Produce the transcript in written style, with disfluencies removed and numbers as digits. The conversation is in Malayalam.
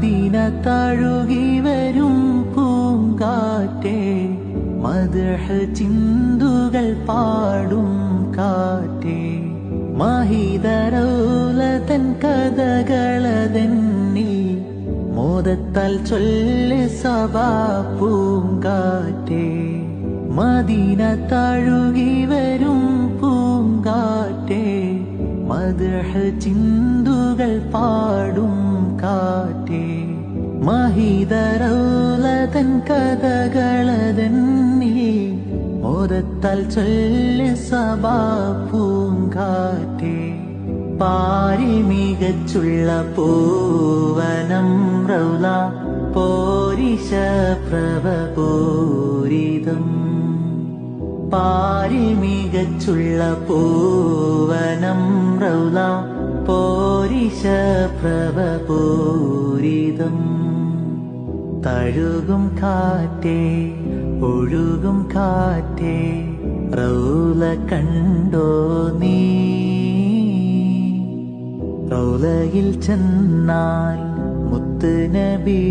മദീന തഴുകി വരും പൂങ്കാറ്റേ മദ്ഹ് ചിന്തുകൾ പാടും കാറ്റേ മഹീദറൗല തൻ കഥകളതെന്നിൽ മോദത്താൽ ചൊല്ല് സബാ പൂങ്കാറ്റേ മദീന തഴുകി വരും പൂങ്കാറ്റേ മദ്ഹ് ചിന്തുകൾ പാടും കാറ്റേ മഹീദറൗല തൻ കഥകളതെന്നിൽ മോദത്താൽ ചൊല്ല് സബാ പൂങ്കാറ്റേ പാരി മികച്ചുള്ള പൂവനം റൗല പോരിശ പ്രഭപൂരിതം പാരി മികച്ചുള്ള പൂവനം റൗല പോരിശ പ്രഭപൂരിതം തഴുകും കാറ്റേ ഒഴുകും കാറ്റേ റൗല കണ്ടോ നീ റൗലയിൽ ചെന്നാൽ മുത്ത് നബി